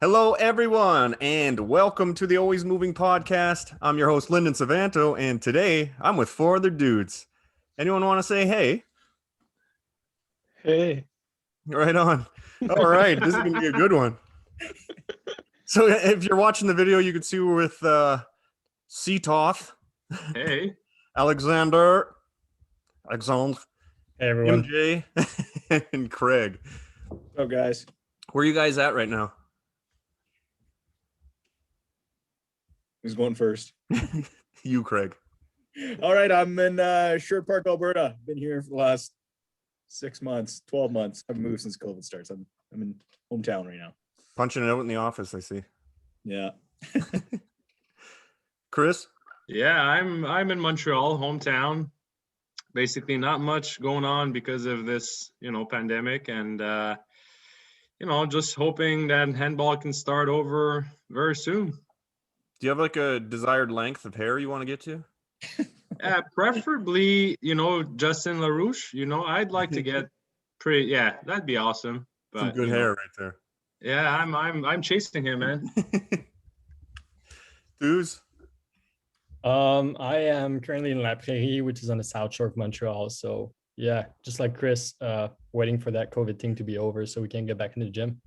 Hello, everyone, and welcome to the Always Moving Podcast. I'm your host, Lyndon Suvanto, and today I'm with four other dudes. Anyone want to say hey? Hey. Right on. All right, this is going to be a good one. So if you're watching the video, you can see we're with Toth. Hey. Alexandre, Hey, everyone. MJ, and Kraig. Hello, guys. Where are you guys at right now? Who's going first? You, Kraig. All right, I'm in Sherwood Park, Alberta. Been here for the last 6 months, 12 months. I've moved since COVID starts. I'm in hometown right now. Punching it out in the office, I see. Yeah. Chris? Yeah, I'm in Montreal, hometown. Basically not much going on because of this, pandemic, and just hoping that handball can start over very soon. Do you have like a desired length of hair you want to get to? Preferably, Justin LaRouche. I'd like to get pretty. Yeah, that'd be awesome. But, some good hair right there. Yeah, I'm chasing him, man. Touze? I am currently in La Prairie, which is on the south shore of Montreal. So yeah, just like Chris, waiting for that COVID thing to be over so we can get back into the gym.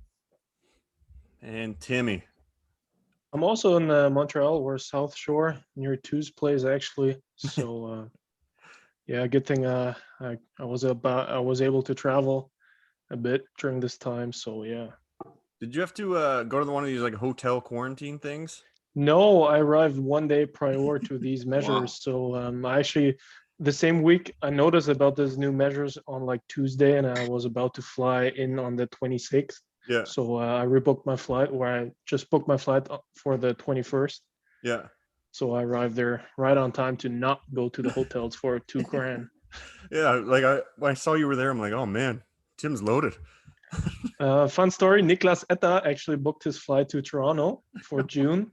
And Timmy? I'm also in Montreal. We're South Shore near Touze place actually. So yeah, good thing I was able to travel a bit during this time. So yeah. Did you have to go to one of these like hotel quarantine things? No, I arrived 1 day prior to these measures. Wow. So I actually the same week I noticed about these new measures on like Tuesday, and I was about to fly in on the 26th. Yeah. So I rebooked my flight, where I just booked my flight for the 21st. Yeah. So I arrived there right on time to not go to the hotels for $2,000. Yeah, like when I saw you were there, I'm like, oh man, Tim's loaded. Fun story. Niklas Etta actually booked his flight to Toronto for June.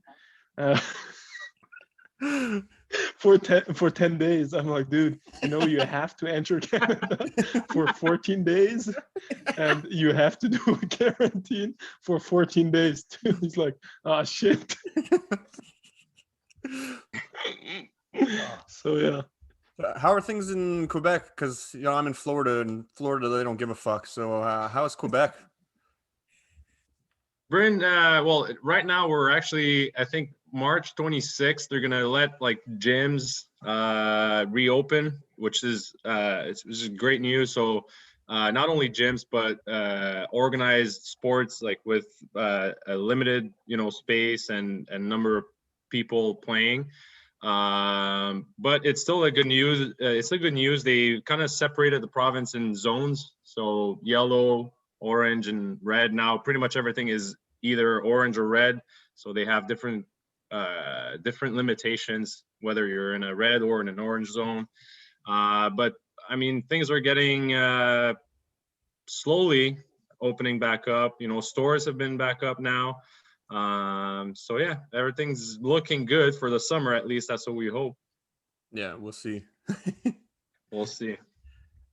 For 10 days. I'm like, dude, you have to enter Canada for 14 days and you have to do a quarantine for 14 days too. He's like, shit. So yeah. How are things in Quebec? Because I'm in Florida, and Florida they don't give a fuck. So how is Quebec? Bryn, well, right now we're actually, I think March 26th, they're gonna let like gyms reopen, which is great news. So not only gyms, but organized sports like with a limited space and number of people playing. But it's still a good news. It's a good news. They kind of separated the province in zones. So yellow, orange, and red. Now pretty much everything is either orange or red. So they have different limitations, whether you're in a red or in an orange zone. But I mean, things are getting slowly opening back up. Stores have been back up now. So yeah, everything's looking good for the summer. At least that's what we hope. Yeah, we'll see. We'll see.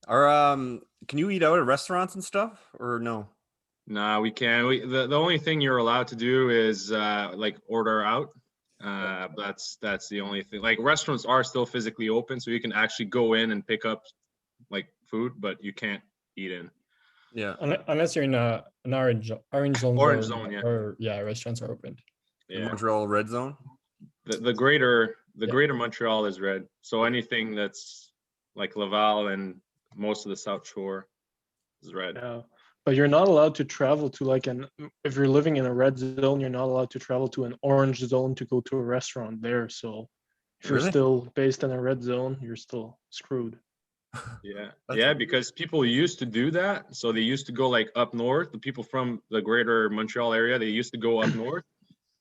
Can you eat out at restaurants and stuff, or no? Nah, we can. The only thing you're allowed to do is like order out. That's the only thing. Like restaurants are still physically open, so you can actually go in and pick up like food, but you can't eat in. Yeah, unless you're in an orange zone. Orange zone, yeah. Or yeah, restaurants are open. Yeah. The Montreal red zone. The greater Montreal is red. So anything that's like Laval and most of the South Shore is red. Yeah. But you're not allowed to travel to if you're living in a red zone, you're not allowed to travel to an orange zone to go to a restaurant there. So if you're still based in a red zone, you're still screwed. Yeah, because people used to do that. So they used to go like up north. The people from the greater Montreal area, they used to go up north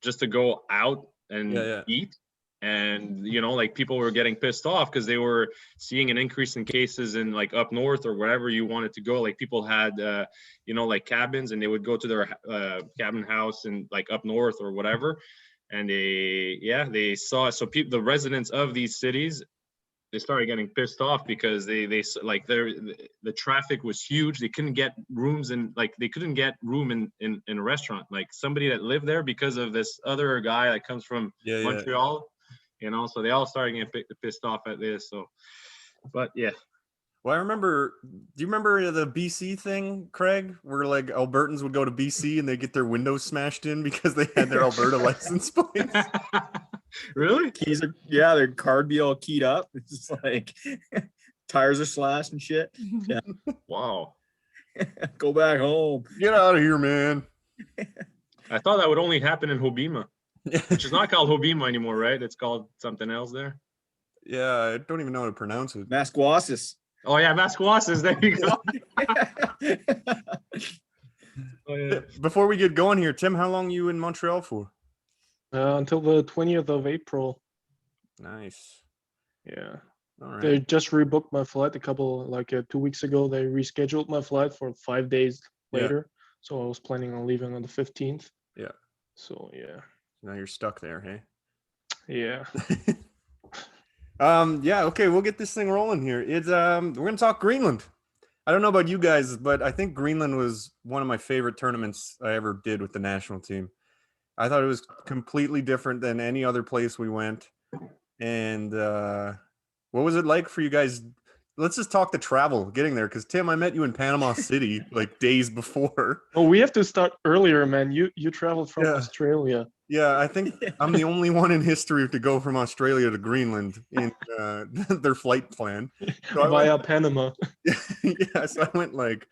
just to go out and eat. And, like people were getting pissed off because they were seeing an increase in cases in like up north or wherever you wanted to go. Like people had, like cabins, and they would go to their cabin house and like up north or whatever. And they saw, so the residents of these cities they started getting pissed off because they like the traffic was huge. They couldn't get rooms they couldn't get room in a restaurant. Like somebody that lived there because of this other guy that comes from Montreal, so they all started getting pissed off at this. So, but yeah. Well, I remember. Do you remember the BC thing, Craig, where like Albertans would go to BC and they get their windows smashed in because they had their Alberta license plates? Really? Keys are, their card be all keyed up. It's just like tires are slashed and shit. Yeah. Wow. Go back home. Get out of here, man. I thought that would only happen in Hobbema, which is not called Hobbema anymore, right? It's called something else there. Yeah, I don't even know how to pronounce it. Masquasis. Oh yeah, Masquasis. There you go. Oh, yeah. Before we get going here, Tim, how long you in Montreal for? Until the 20th of April. Nice. Yeah. All right. They just rebooked my flight 2 weeks ago. They rescheduled my flight for 5 days later. So I was planning on leaving on the 15th. Yeah. So yeah. Now you're stuck there, hey? Yeah. Yeah, okay, we'll get this thing rolling here. It's we're gonna talk Greenland. I don't know about you guys, but I think Greenland was one of my favorite tournaments I ever did with the national team. I thought it was completely different than any other place we went. And what was it like for you guys? Let's just talk the travel getting there, because Tim, I met you in Panama City like days before. Oh, we have to start earlier, man. You traveled from Australia. Yeah, I think I'm the only one in history to go from Australia to Greenland in their flight plan. So Via Panama. Yeah, so I went like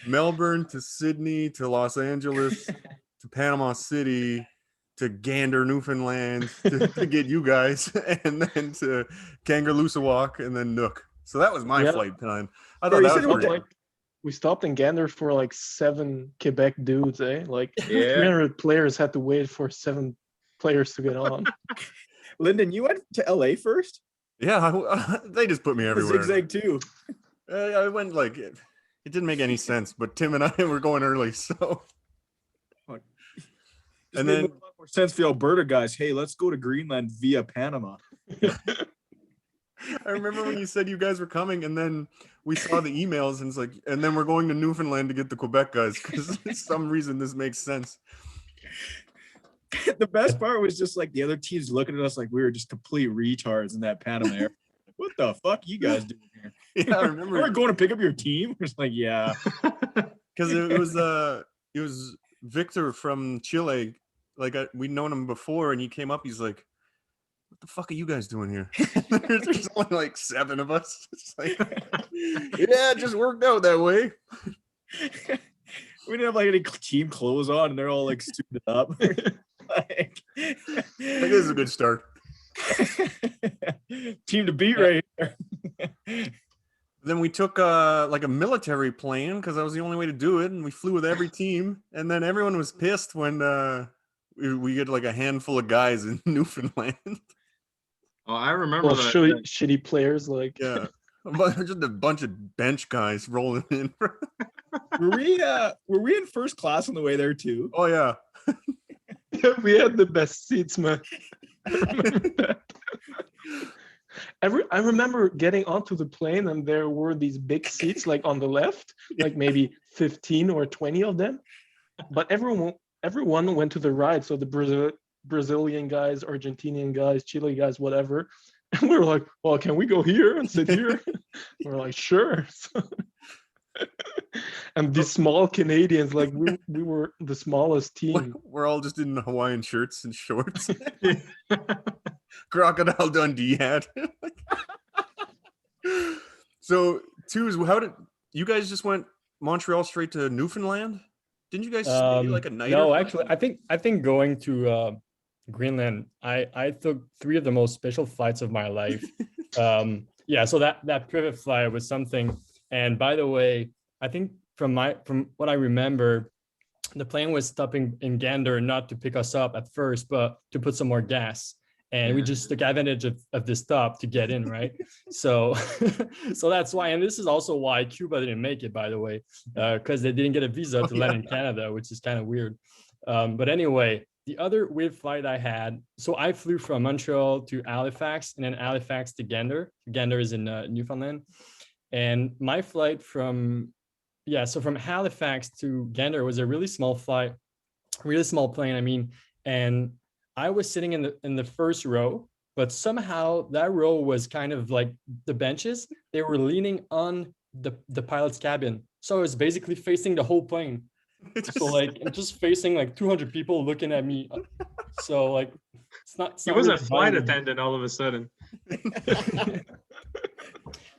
Melbourne to Sydney to Los Angeles to Panama City to Gander, Newfoundland to get you guys, and then to Kangerlussuaq and then Nook. So that was my flight plan. I thought that was pretty. We stopped in Gander for like 7 Quebec dudes, eh? Like 300 300 players had to wait for 7 players to get on. Lyndon, you went to LA first? Yeah, they just put me everywhere. Zigzag too. I went like it didn't make any sense, but Tim and I were going early, so. And then a lot more sense for Alberta guys. Hey, let's go to Greenland via Panama. I remember when you said you guys were coming, and then we saw the emails, and it's like, and then we're going to Newfoundland to get the Quebec guys because for some reason this makes sense. The best part was just like the other teams looking at us like we were just complete retards in that Panama area. What the fuck you guys doing here? Yeah, I remember. We're going to pick up your team. We're just like, yeah, because it was Victor from Chile. Like we'd known him before, and he came up. He's like, "What the fuck are you guys doing here?" There's only like 7 of us. It's like, yeah, it just worked out that way. We didn't have like any team clothes on, and they're all like suited up. Like, it is a good start. Team to beat right here. Then we took like a military plane because that was the only way to do it, and we flew with every team. And then everyone was pissed when we get like a handful of guys in Newfoundland. Oh, I remember that. Shitty players, like just a bunch of bench guys rolling in. Were we in first class on the way there too? Oh yeah. We had the best seats, man. I remember that. I remember getting onto the plane, and there were these big seats like on the left, like maybe 15 or 20 of them. But everyone went to the right. So the Brazilian guys, Argentinian guys, Chile guys, whatever. And we were like, well, can we go here and sit here? We're like, sure. And these small Canadians, like we were the smallest team. We're all just in Hawaiian shirts and shorts. Crocodile Dundee hat. So, how did you guys just went Montreal straight to Newfoundland? Didn't you guys stay like a night? No, actually, I think going to Greenland, I took 3 of the most special flights of my life. So that pivot flight was something. And by the way, I think from what I remember, the plane was stopping in Gander not to pick us up at first, but to put some more gas. And we just took advantage of this stop to get in, right? So that's why. And this is also why Cuba didn't make it, by the way, because they didn't get a visa to land in Canada, which is kind of weird. But anyway, the other weird flight I had, so I flew from Montreal to Halifax and then Halifax to Gander. Gander is in Newfoundland. And my flight from Halifax to Gander was a really small flight, really small plane, I mean, and I was sitting in the first row, but somehow that row was kind of like the benches, they were leaning on the pilot's cabin. So I was basically facing the whole plane. So like I'm just facing like 200 people looking at me. So like it's He not was a really flight binding. attendant all of a sudden.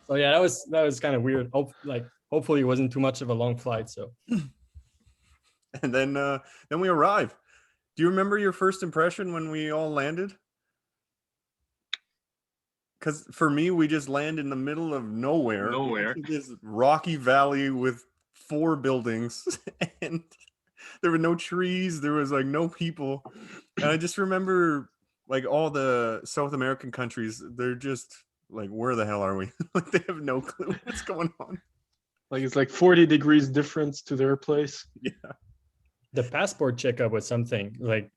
So yeah, that was kind of weird. Hopefully it wasn't too much of a long flight. So And then we arrive. Do you remember your first impression when we all landed? Because for me, we just land in the middle of nowhere. Nowhere. This rocky valley with 4 buildings, and there were no trees. There was like no people. And I just remember like all the South American countries, they're just like, where the hell are we? Like they have no clue what's going on. Like it's like 40 degrees difference to their place. Yeah. the passport checkup was something like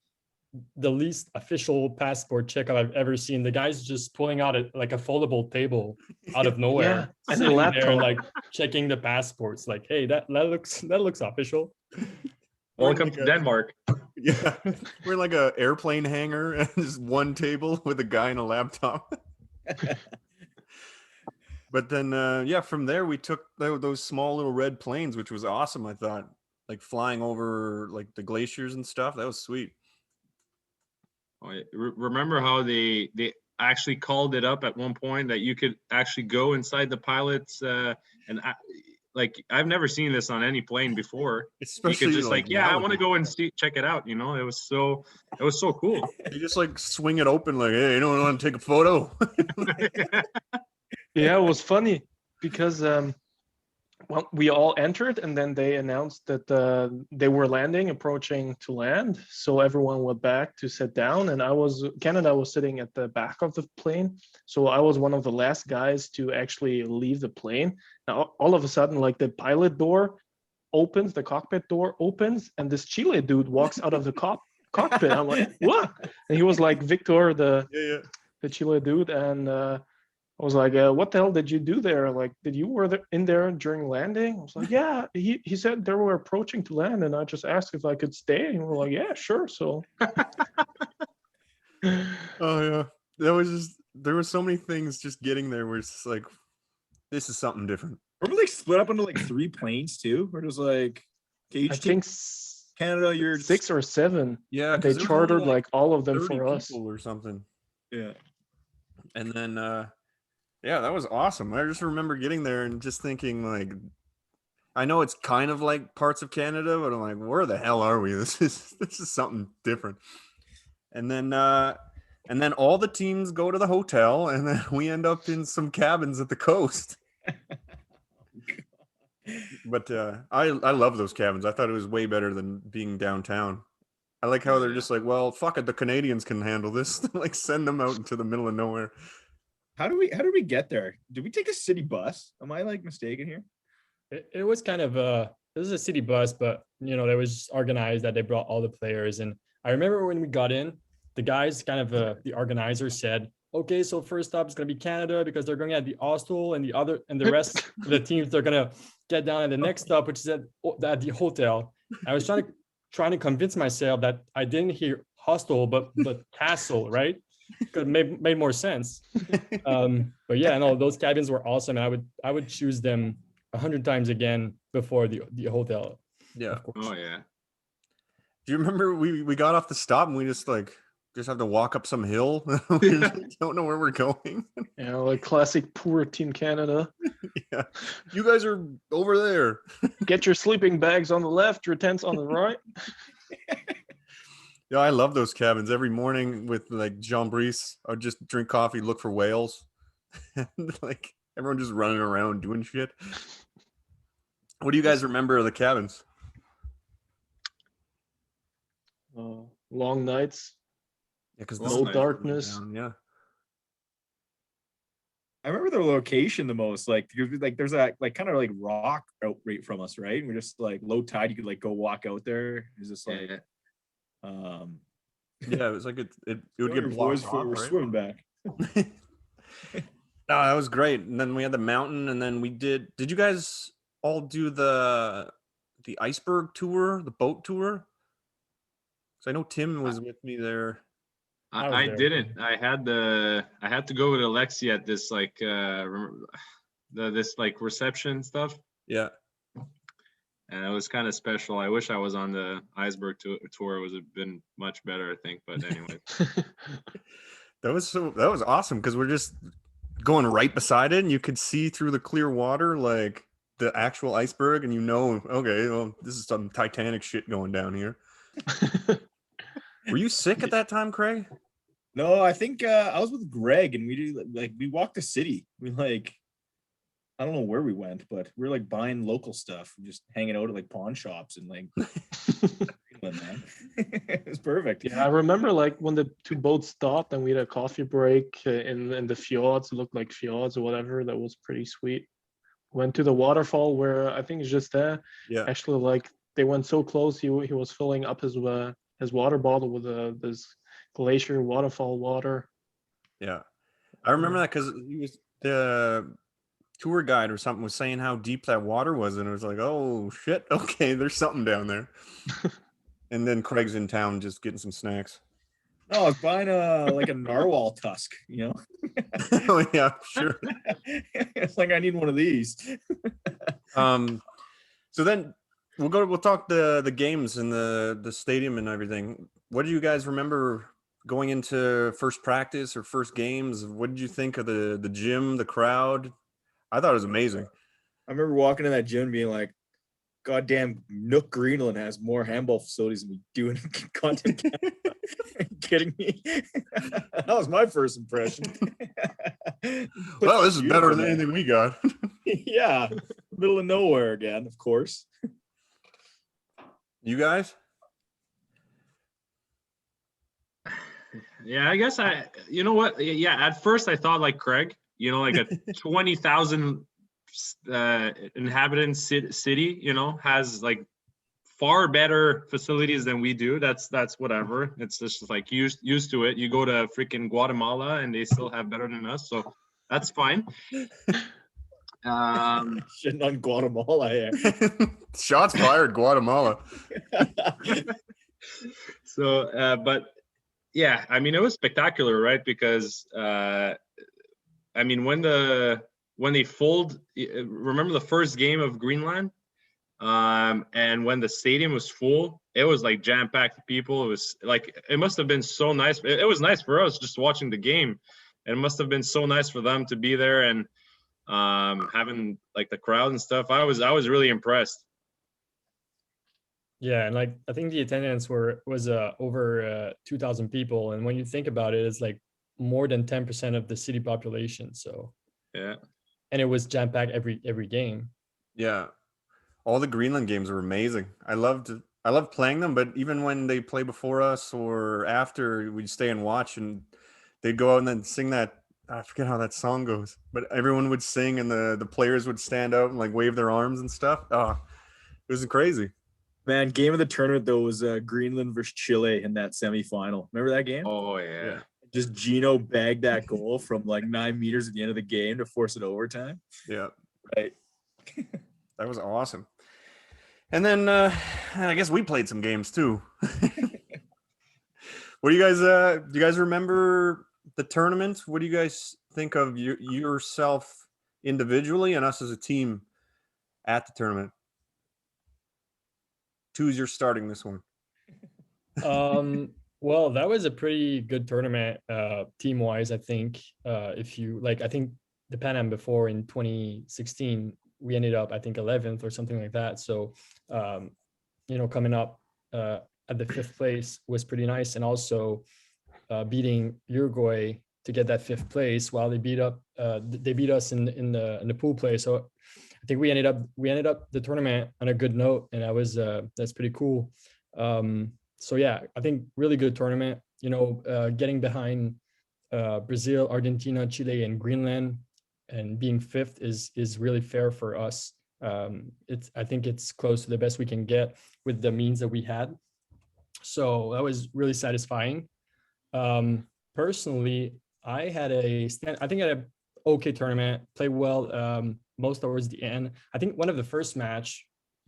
the least official passport checkup I've ever seen. The guy's just pulling out like a foldable table out of nowhere, Yeah, and a sitting there laptop. and like checking the passports. Like, hey, that looks official. Welcome like to a- Denmark. Yeah, we're like a airplane hangar and just one table with a guy and a laptop. But then, yeah, from there we took those small little red planes, which was awesome. I thought, like flying over like the glaciers and stuff. That was sweet. Oh, yeah. Remember how they actually called it up at one point that you could actually go inside the pilot's like I've never seen this on any plane before. Especially You could just like, yeah, I want to nowadays. go and check it out. You know, it was so cool. You just like swing it open, like, hey, anyone want to take a photo? Yeah, it was funny because well, we all entered and then they announced that they were approaching to land. So everyone went back to sit down, and Canada was sitting at the back of the plane. So I was one of the last guys to actually leave the plane. Now all of a sudden, like the pilot door opens, the cockpit door opens, and this Chile dude walks out of the cockpit. I'm like, what? And he was like Victor, Yeah. the Chile dude, and I was like, what the hell did you do there? Like, did you were in there during landing? I was like, yeah. He said they were approaching to land, and I just asked if I could stay. And we're like, yeah, sure. So, Oh yeah, that was just there were so many things just getting there where it's just like, this is something different. Were we like split up into like 3 planes too? Or just like, okay, I each think team, Canada, you're 6 or 7. Yeah, They 'cause there was only, chartered like all of them 30 for us. people or something. Yeah. And then yeah, that was awesome. I just remember getting there and just thinking like, I know it's kind of like parts of Canada, but I'm like, where the hell are we? This is something different. And then all the teams go to the hotel, and then we end up in some cabins at the coast. But I love those cabins. I thought it was way better than being downtown. I like how they're just like, well, fuck it, the Canadians can handle this. Like, send them out into the middle of nowhere. How did we get there? Did we take a city bus? Am I like mistaken here? It was kind of this is a city bus, but you know, it was just organized that they brought all the players. And I remember when we got in, the guys kind of the organizer said, okay, so first stop is gonna be Canada because they're going at the hostel, and the rest of the teams they're gonna get down at the next stop, which is at the hotel. I was trying to convince myself that I didn't hear hostel but castle, right? Because it made more sense. But yeah, no, those cabins were awesome, and I would choose them 100 times again before the hotel. Yeah. Of course. Oh yeah. Do you remember we got off the stop and we just have to walk up some hill? We don't know where we're going. Yeah, like classic poor Team Canada. Yeah. You guys are over there. Get your sleeping bags on the left, your tents on the right. Yeah, I love those cabins. Every morning with like Jean Brice, I would just drink coffee, look for whales. And like everyone just running around doing shit. What do you guys remember of the cabins? Long nights. Yeah, because No darkness. Yeah. I remember the location the most. Like there's a like kind of like rock out right from us, right? And we're just like low tide. You could like go walk out there. It's just like Yeah. Yeah, it was like it would Your get boys blocked off, were right? swimming back. No, that was great. And then we had the mountain, and then we did you guys all do the iceberg tour, the boat tour? So I know Tim was with me there. I was I there. didn't. I had to go with Alexi at this like this like reception stuff, Yeah. and it was kind of special. I wish I was on the iceberg tour. It would have been much better, I think. But anyway, That was awesome because we're just going right beside it, and you could see through the clear water like the actual iceberg, and okay, well, this is some Titanic shit going down here. Were you sick at that time, Craig? No, I think I was with Greg, and we walked the city. I don't know where we went, but we were like buying local stuff, just hanging out at like pawn shops and like Greenland, man. It was perfect. Yeah, I remember like when the two boats stopped and we had a coffee break in the fjords. It looked like fjords or whatever. That was pretty sweet. Went to the waterfall where I think it's just there. Yeah. Actually, like they went so close, he was filling up his water bottle with this glacier waterfall water. Yeah. I remember that because the tour guide or something was saying how deep that water was, and it was like, oh shit, okay, there's something down there. And then Craig's in town just getting some snacks. No, I was buying a narwhal tusk, you know. Oh yeah, sure. It's like I need one of these. So then we'll talk the games and the stadium and everything. What do you guys remember going into first practice or first games? What did you think of the gym, the crowd? I thought it was amazing. I remember walking in that gym and being like, goddamn, Nook Greenland has more handball facilities than we do in content Canada. Are you kidding me? That was my first impression. Well, this is better than anything we got. Yeah, middle of nowhere again, of course. You guys? yeah, I guess you know what? Yeah, at first I thought like Craig, like a 20,000 inhabitant city, has like far better facilities than we do. That's whatever. It's just like used to it. You go to freaking Guatemala and they still have better than us, so that's fine. Shitting on Guatemala here. Shots fired, Guatemala. So, but yeah, I mean, it was spectacular, right? Because I mean, when they fold, remember the first game of Greenland, and when the stadium was full, it was like jam-packed people. It was like, it must have been so nice. It was nice for us just watching the game. It must have been so nice for them to be there and having like the crowd and stuff. I was really impressed. Yeah, and like I think the attendance was over 2,000 people, and when you think about it, it's like more than 10% of the city population. So yeah, and it was jam-packed every game. Yeah, all the Greenland games were amazing. I loved playing them, but even when they play before us or after, we'd stay and watch, and they'd go out and then sing that. I forget how that song goes, but everyone would sing, and the players would stand out and like wave their arms and stuff. Oh, it was crazy. Man, game of the tournament though was Greenland versus Chile in that semifinal. Remember that game? oh yeah. Just Gino bagged that goal from like 9 meters at the end of the game to force it overtime. Yeah, Right. that was awesome. And then I guess we played some games too. What do you guys? Do you guys remember the tournament? What do you guys think of yourself individually and us as a team at the tournament? Who's you're starting this one? Well, that was a pretty good tournament team-wise, I think. If you like, I think the Pan Am before in 2016, we ended up, I think, 11th or something like that. So, coming up at the 5th place was pretty nice, and also beating Uruguay to get that 5th place while they beat us in the pool play. So I think we ended up the tournament on a good note, and that's pretty cool. So yeah, I think really good tournament. Getting behind Brazil, Argentina, Chile, and Greenland, and being 5th is really fair for us. I think it's close to the best we can get with the means that we had. So that was really satisfying. Personally, I think I had a okay tournament, played well most towards the end. I think one of the first match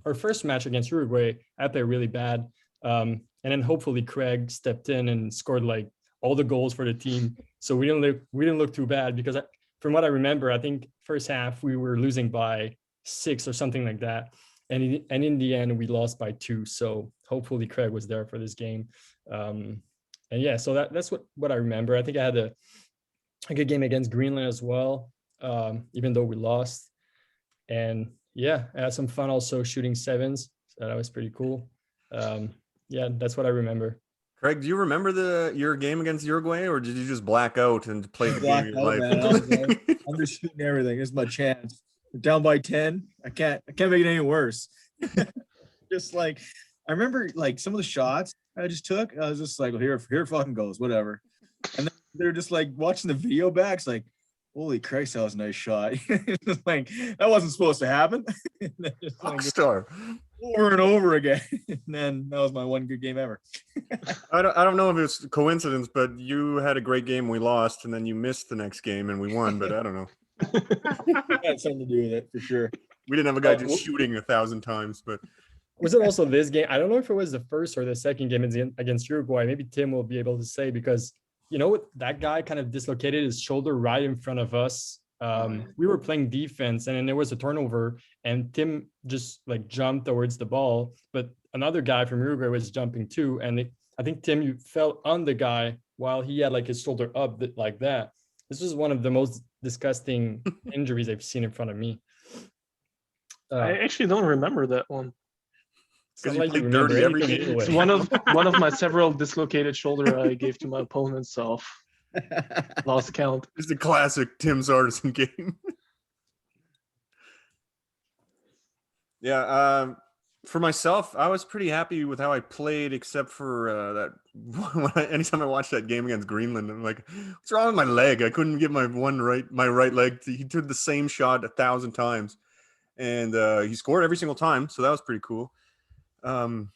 against Uruguay, I played really bad. And then hopefully Kraig stepped in and scored like all the goals for the team. So we didn't look too bad because from what I remember, I think first half we were losing by 6 or something like that. And in the end, we lost by 2. So hopefully Kraig was there for this game. And yeah, so that's what I remember. I think I had a good game against Greenland as well, even though we lost. And yeah, I had some fun also shooting sevens. So that was pretty cool. Yeah, that's what I remember. Craig, do you remember your game against Uruguay, or did you just black out and play the game of your life? Man. I was like, I'm just shooting everything. This is my chance. We're down by 10. I can't make it any worse. Just like I remember like some of the shots I just took. I was just like, well, here fucking goes, whatever. And then they're just like watching the video backs, like, holy Christ, that was a nice shot. Just like that wasn't supposed to happen. Just like, Star. over and over again. And then that was my one good game ever. I don't know if it's coincidence, but you had a great game. We lost, and then you missed the next game, and we won. But I don't know. It had something to do with it for sure. We didn't have a guy just shooting 1,000 times, but was it also this game? I don't know if it was the first or the second game against Uruguay. Maybe Tim will be able to say, because you know what, that guy kind of dislocated his shoulder right in front of us. We were playing defense, and then there was a turnover, and Tim just like jumped towards the ball, but another guy from Uruguay was jumping too, and I think Tim, you fell on the guy while he had like his shoulder up like that. This was one of the most disgusting injuries I've seen in front of me. I actually don't remember that one. because Like you you play remember dirty every anything game. anyway. It's one of my several dislocated shoulder I gave to my opponent, so lost count. It's the classic Tim Sartisson game. Yeah, for myself, I was pretty happy with how I played, except for that anytime I watched that game against Greenland, I'm like, what's wrong with my leg? I couldn't get my right leg. He did the same shot 1,000 times, and he scored every single time, so that was pretty cool. Other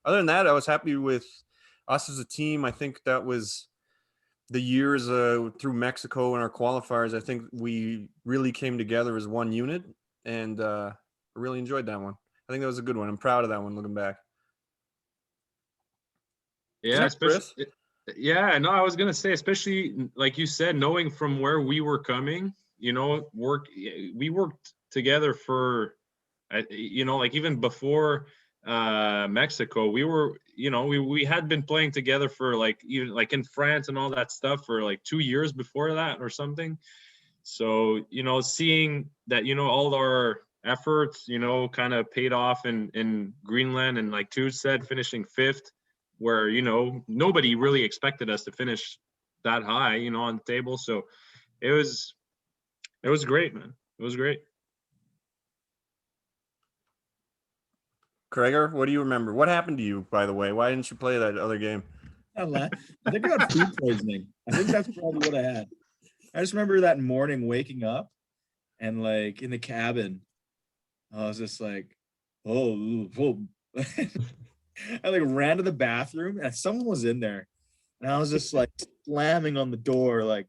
than that, I was happy with us as a team. I think that was the years through Mexico and our qualifiers. I think we really came together as one unit, and I really enjoyed that one. I think that was a good one. I'm proud of that one looking back. Yeah, Chris? especially. Yeah, no, I was gonna say, especially like you said, knowing from where we were coming, we worked together for, like even before Mexico, we were, we had been playing together for like even like in France and all that stuff for like 2 years before that or something. So seeing that all our efforts kind of paid off in Greenland, and like Touth said, finishing 5th, where nobody really expected us to finish that high on the table. So it was great, man. It was great. Krager, what do you remember? What happened to you, by the way? Why didn't you play that other game? I think I got food poisoning. I think that's probably what I had. I just remember that morning waking up and like in the cabin, I was just like, oh. I like ran to the bathroom and someone was in there, and I was just like slamming on the door, like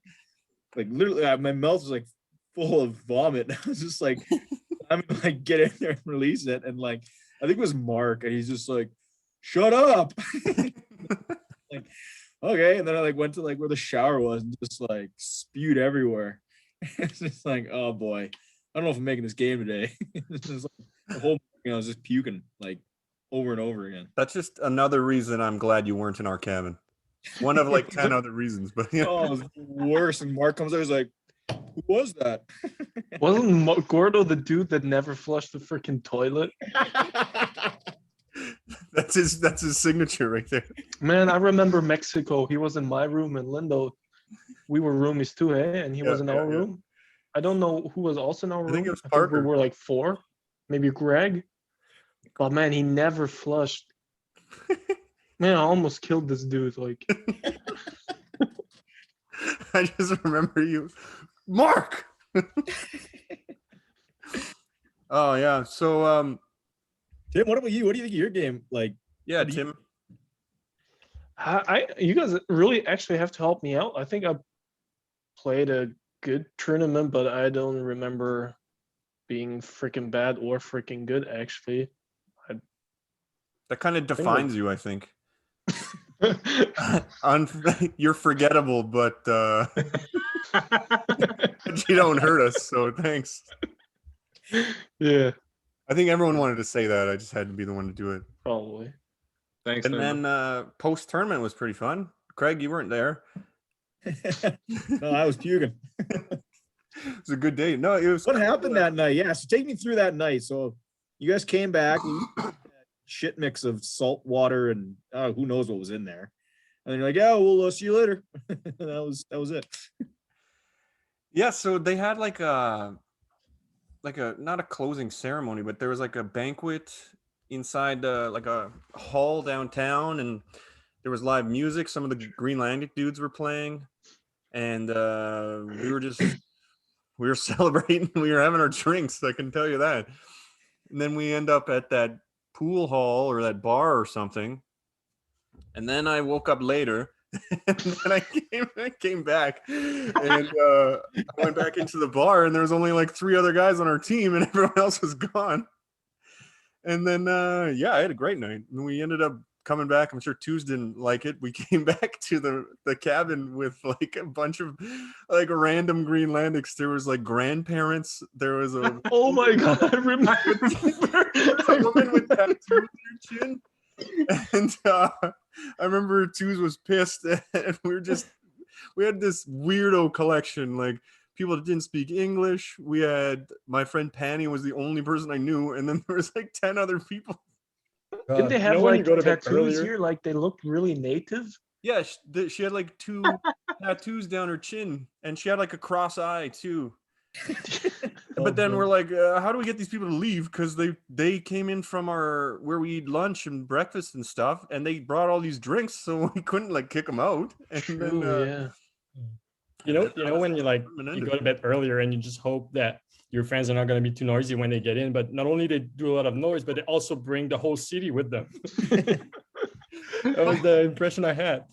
literally my mouth was like full of vomit. I was just like, I'm gonna like get in there and release it, and like I think it was Mark, and he's just like, shut up. Like, okay. And then I like went to like where the shower was and just like spewed everywhere. It's just like, oh boy, I don't know if I'm making this game today. It's just like the whole morning I was just puking like over and over again. That's just another reason I'm glad you weren't in our cabin. One of like 10 other reasons, but Oh, it was worse. And Mark comes out, he's like, who was that? Wasn't Gordo the dude that never flushed the freaking toilet? That's his signature right there. Man, I remember Mexico. He was in my room in Lindo. We were roomies too, and he was in our room. I don't know who was also in our room. I think it was Parker. We were like 4, maybe Greg. But man, he never flushed. Man, I almost killed this dude. Like, I just remember you, Mark. Oh yeah. So Tim, what about you? What do you think of your game? Like, yeah, Tim. You guys really actually have to help me out. I think I played a good tournament, but I don't remember being freaking bad or freaking good. Actually, That kind of think defines you, I think. You're forgettable, but you don't hurt us, so thanks. yeah, I think everyone wanted to say that. I just had to be the one to do it. probably. Thanks, And Lyndon. then post tournament was pretty fun. Craig, you weren't there. No, I was puking. It was a good day. No, it was. What cool. happened that night? Yeah, so take me through that night. So you guys came back, shit mix of salt water and who knows what was in there. And then you're like, yeah, we'll see you later. that was it. Yeah, so they had like a not a closing ceremony, but there was like a banquet inside like a hall downtown, and there was live music. Some of the Greenlandic dudes were playing, and we were celebrating. We were having our drinks, I can tell you that. And then we end up at that pool hall or that bar or something. And then I woke up later. And then I came back and I went back into the bar, and there was only like 3 other guys on our team, and everyone else was gone. And then yeah, I had a great night. And we ended up coming back. I'm sure Touze didn't like it. We came back to the cabin with like a bunch of like random Greenlandics. There was like grandparents. There was a Oh my god, I remember. a woman with tattoos on her chin. And I remember Touze was pissed, and we had this weirdo collection, like people that didn't speak English. We had my friend Panny was the only person I knew, and then there was like 10 other people. Didn't they You have know when you like go to bed tattoos earlier? here? Like they looked really native. Yeah, she had like 2 tattoos down her chin, and she had like a cross eye too. But then we're like, how do we get these people to leave? Because they came in from where we eat lunch and breakfast and stuff, and they brought all these drinks, so we couldn't like kick them out. And True, then, yeah. You know when you go to bed earlier and you just hope that your friends are not going to be too noisy when they get in, but not only they do a lot of noise, but they also bring the whole city with them. That was the impression I had.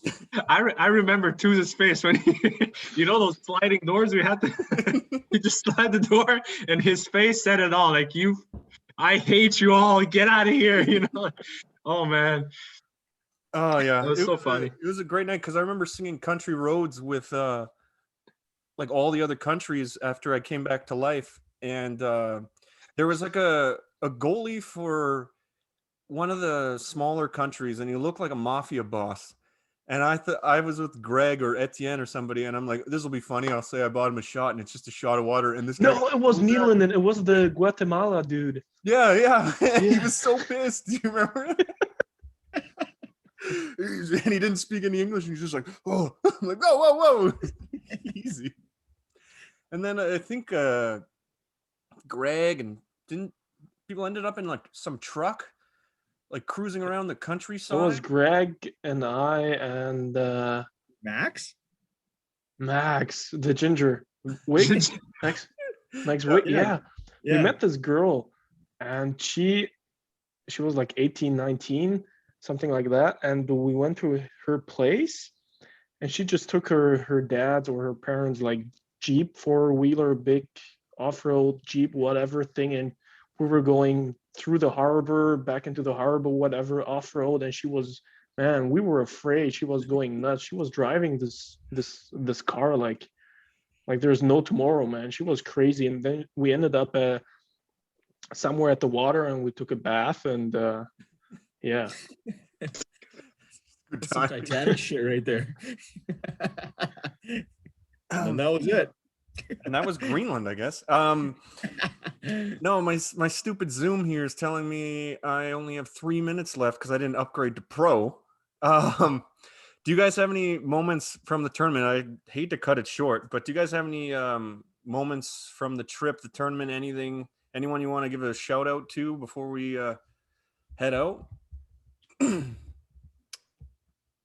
I remember Touze's face when you know those sliding doors we had to you just slide the door, and his face said it all. Like, I hate you all, get out of here, you know. Oh man. Oh yeah, That was so funny. It was a great night because I remember singing "Country Roads" with like all the other countries after I came back to life, and there was like a goalie for one of the smaller countries, and he looked like a mafia boss. And I thought I was with Greg or Etienne or somebody, and I'm like, this will be funny. I'll say I bought him a shot, and it's just a shot of water. And this guy, No, it was Neelan, and it was the Guatemala dude. yeah. He Yeah. was so pissed. Do you remember? And he didn't speak any English, and he's just like, oh, I'm like, whoa, easy. And then I think Greg and people ended up in like some truck, like cruising around the It countryside. was Greg and I and Max? Max, the ginger. Wait, Max, wait, yeah. We met this girl, and she was like 18, 19, something like that. And we went to her place, and she just took her dad's or her parents' like Jeep 4-wheeler, big off-road Jeep, whatever thing, and we were going through the harbor, back into the harbor, whatever, off-road, and she was, man, we were afraid. She was going nuts. She was driving this car like there's no tomorrow, man. She was crazy. And then we ended up somewhere at the water, and we took a bath, and yeah. Good That's some time. Titanic shit right there. And that was it. And that was Greenland, I guess. No, my stupid Zoom here is telling me I only have 3 minutes left because I didn't upgrade to Pro. Do you guys have any moments from the tournament? I hate to cut it short, but do you guys have any moments from the trip, the tournament, anyone you want to give a shout out to before we head out?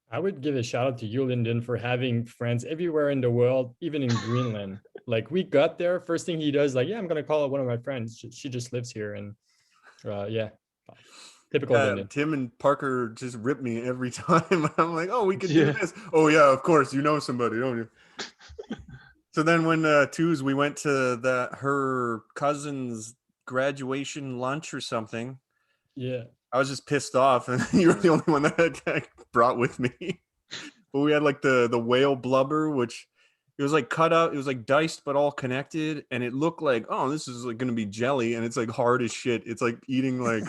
I would give a shout out to you, Lyndon, for having friends everywhere in the world, even in Greenland. Like, we got there, first thing he does, like, yeah, I'm gonna call one of my friends. She just lives here, and yeah. Typical Yeah, Lyndon. Tim and Parker just rip me every time. I'm like, oh, we could Yeah. do this. Oh yeah, of course. You know somebody, don't you? So then when Tues, we went to her cousin's graduation lunch or something. Yeah. I was just pissed off, and you were the only one that I brought with me. But we had like the whale blubber, which it was like cut out, it was like diced but all connected, and it looked like, oh, this is like gonna be jelly, and it's like hard as shit. It's like eating like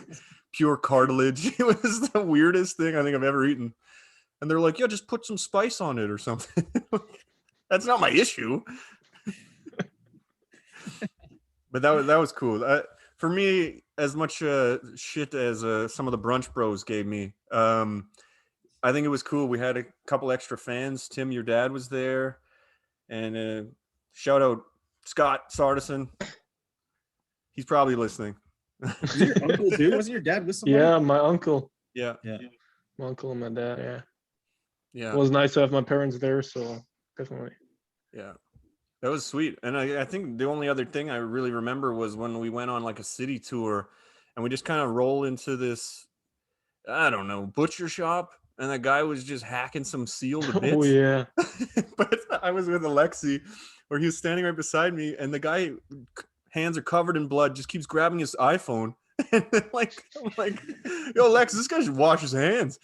pure cartilage. It was the weirdest thing I think I've ever eaten. And they're like, yeah, just put some spice on it or something. That's not my issue. But that was cool. For me, as much shit as some of the brunch bros gave me, I think it was cool. We had a couple extra fans. Tim, your dad was there, and shout out Scott Sartisson. He's probably listening. Was your uncle dude? Wasn't your dad with somebody? Yeah, my uncle. Yeah, My uncle and my dad, yeah. It was nice to have my parents there, so definitely. Yeah, that was sweet. And I think the only other thing I really remember was when we went on like a city tour, and we just kind of roll into this, I don't know, butcher shop, and that guy was just hacking some seal to bits. Oh yeah. But I was with Alexi, where he was standing right beside me, and the guy, hands are covered in blood, just keeps grabbing his iPhone. And then, I'm like, yo, Lex, this guy should wash his hands.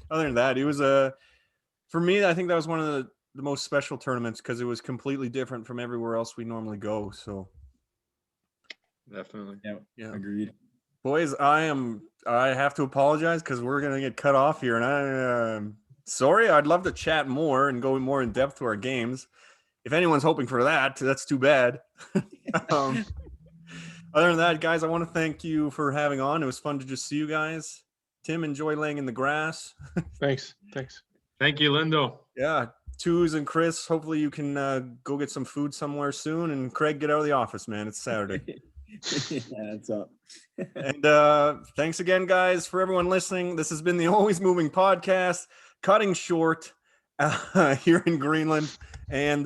Other than that, it was for me, I think that was one of the most special tournaments because it was completely different from everywhere else we normally go. So Definitely. yeah, Agreed. boys, I have to apologize because we're gonna get cut off here, and I'm sorry. I'd love to chat more and go more in depth to our games. If anyone's hoping for that, that's too bad. Other than that, guys, I want to thank you for having on. It was fun to just see you guys. Tim, enjoy laying in the grass. Thanks. Thank you, Lindo. Yeah, Twos and Chris, hopefully you can go get some food somewhere soon. And Craig, get out of the office, man. It's Saturday. Yeah, that's up. And thanks again, guys, for everyone listening. This has been the Always Moving podcast, cutting short here in Greenland. And